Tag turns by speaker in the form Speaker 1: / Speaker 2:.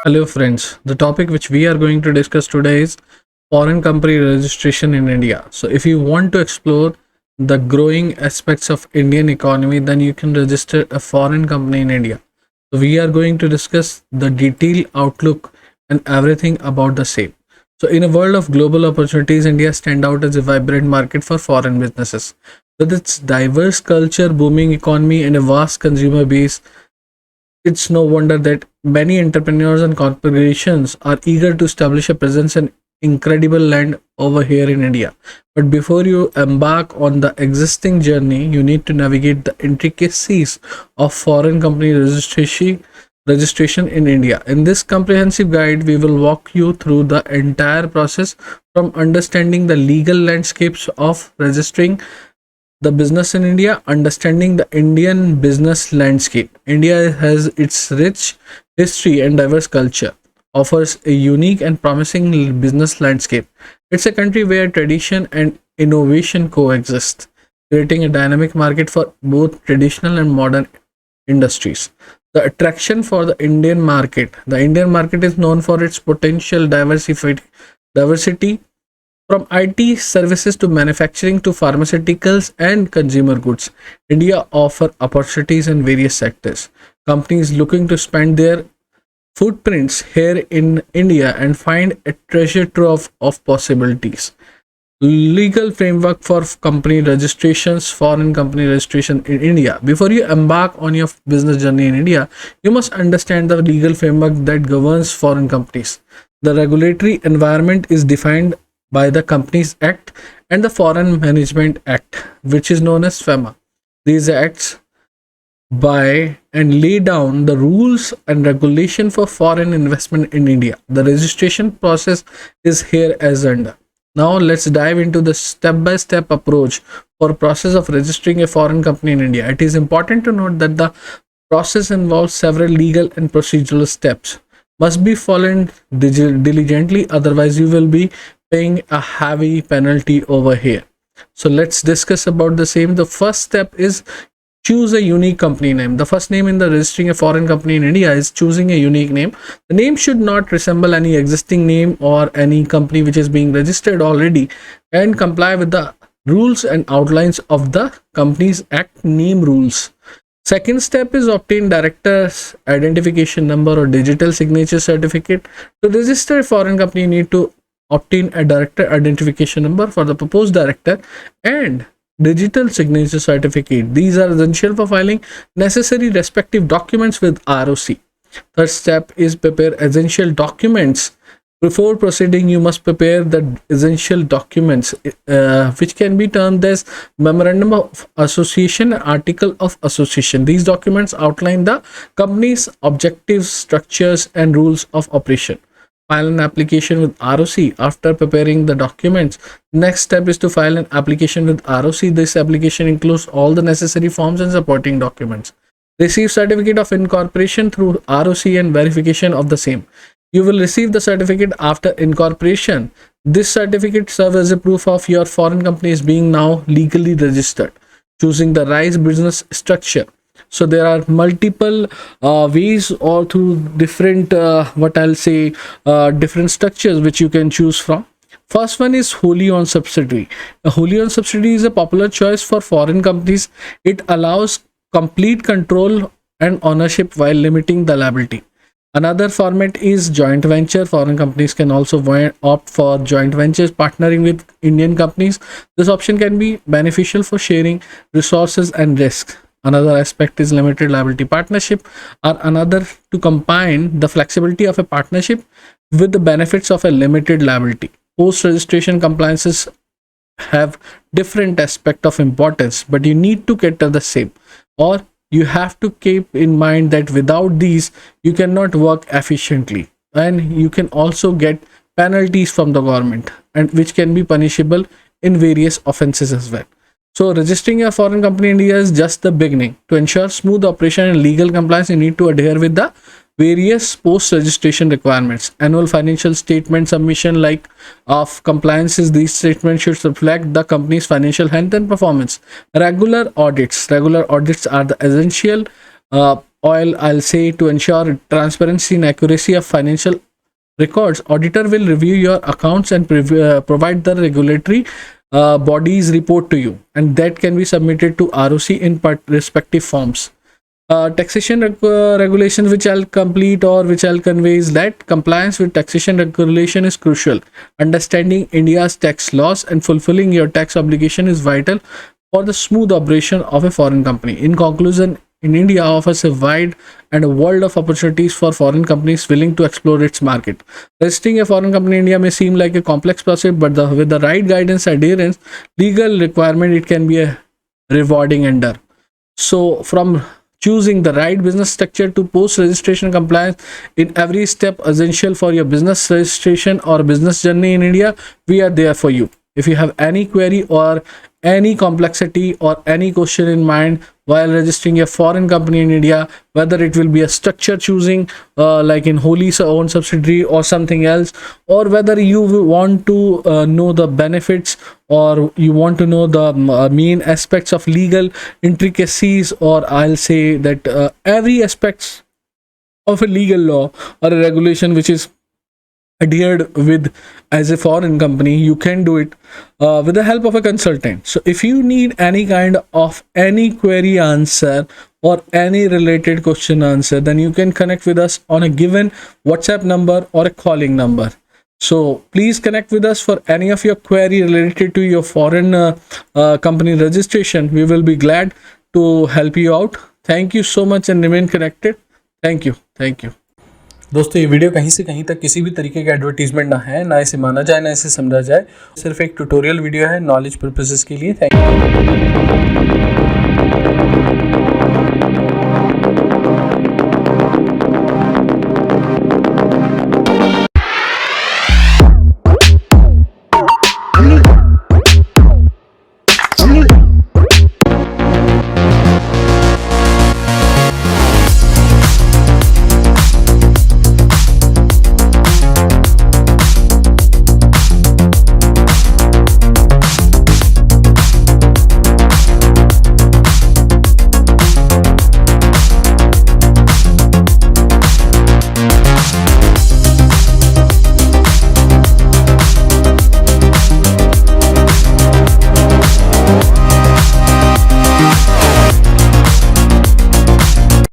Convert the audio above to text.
Speaker 1: Hello, friends. The topic which we are going to discuss today is foreign company registration in India. So, if you want to explore the growing aspects of Indian economy, then you can register a foreign company in India. So, we are going to discuss the detailed outlook and everything about the same. So, in a world of global opportunities, India stand out as a vibrant market for foreign businesses. With its diverse culture, booming economy, and a vast consumer base, it's no wonder that many entrepreneurs and corporations are eager to establish a presence in incredible land over here in India. But before you embark on the existing journey, you need to navigate the intricacies of foreign company registration in India. In this comprehensive guide, we will walk you through the entire process from understanding the legal landscapes of registering the business in India, understanding the Indian business landscape. India has its rich history and diverse culture, offers a unique and promising business landscape. It's a country where tradition and innovation coexist, creating a dynamic market for both traditional and modern industries. The attraction for the Indian market. The Indian market is known for its potential diversity from IT services to manufacturing to pharmaceuticals and consumer goods. India offers opportunities in various sectors. Companies looking to expand their footprints here in India and find a treasure trove of possibilities. Legal framework for company registrations, foreign company registration in India. Before you embark on your business journey in India, you must understand the legal framework that governs foreign companies. The regulatory environment is defined by the Companies Act and the Foreign Management Act, which is known as FEMA. These acts by and lay down the rules and regulation for foreign investment in India. The registration process is here as under. Now let's dive into the step-by-step approach for process of registering a foreign company in India. It is important to note that the process involves several legal and procedural steps must be followed diligently, otherwise you will be paying a heavy penalty over here. So let's discuss about the same. The first step is choose a unique company name. The first name in the registering a foreign company in India is choosing a unique name. The name should not resemble any existing name or any company which is being registered already and comply with the rules and outlines of the Companies Act name rules. Second step is obtain director's identification number or digital signature certificate. To register a foreign company, you need to obtain a director identification number for the proposed director and digital signature certificate. These are essential for filing necessary respective documents with ROC. Third step is prepare essential documents. Before proceeding, you must prepare the essential documents, which can be termed as memorandum of association, article of association. These documents outline the company's objectives, structures, and rules of operation. File an application with ROC. After preparing the documents, next step is to file an application with ROC. This application includes all the necessary forms and supporting documents. Receive certificate of incorporation through ROC and verification of the same. You will receive the certificate after incorporation. This certificate serves as a proof of your foreign company is being now legally registered. Choosing the right business structure. So there are multiple ways or through different different structures which you can choose from. First one is wholly owned subsidiary. A wholly owned subsidiary is a popular choice for foreign companies. It allows complete control and ownership while limiting the liability. Another format is joint venture. Foreign companies can also opt for joint ventures, partnering with Indian companies. This option can be beneficial for sharing resources and risks. Another aspect is limited liability partnership, or another to combine the flexibility of a partnership with the benefits of a limited liability. Post registration compliances have different aspect of importance, but you need to cater the same, or you have to keep in mind that without these you cannot work efficiently, and you can also get penalties from the government, and which can be punishable in various offenses as well. So registering a foreign company in India is just the beginning. To ensure smooth operation and legal compliance, you need to adhere with the various post registration requirements. Annual financial statement submission like of compliances. These statements should reflect the company's financial health and performance. Regular audits are the essential oil, I'll say, to ensure transparency and accuracy of financial records. Auditor will review your accounts and provide the regulatory bodies report to you, and that can be submitted to ROC in respective forms. Taxation regulations, which I'll complete or which I'll convey, is that compliance with taxation regulation is crucial. Understanding India's tax laws and fulfilling your tax obligation is vital for the smooth operation of a foreign company. In conclusion, in India offers a wide and a world of opportunities for foreign companies willing to explore its market. Registering a foreign company in India may seem like a complex process, but with the right guidance, adherence, legal requirement, it can be a rewarding endeavor. So, from choosing the right business structure to post registration compliance in every step essential for your business registration or business journey in India, we are there for you. If you have any query or any complexity or any question in mind while registering a foreign company in India, whether it will be a structure choosing like in wholly owned subsidiary or something else, or whether you want to know the benefits, or you want to know the main aspects of legal intricacies, or I'll say that every aspects of a legal law or a regulation which is adhered with as a foreign company, you can do it with the help of a consultant. So if you need any kind of any query answer or any related question answer, then you can connect with us on a given WhatsApp number or a calling number. So please connect with us for any of your query related to your foreign company registration. We will be glad to help you out. Thank you so much and remain connected. Thank you.
Speaker 2: दोस्तों ये video कहीं से कहीं तक किसी भी तरीके का एडवर्टीजमेंट ना है, ना इसे माना जाए, ना इसे समझा जाए, सिर्फ एक ट्यूटोरियल वीडियो है नॉलेज पर्पसेस के लिए। Thank you.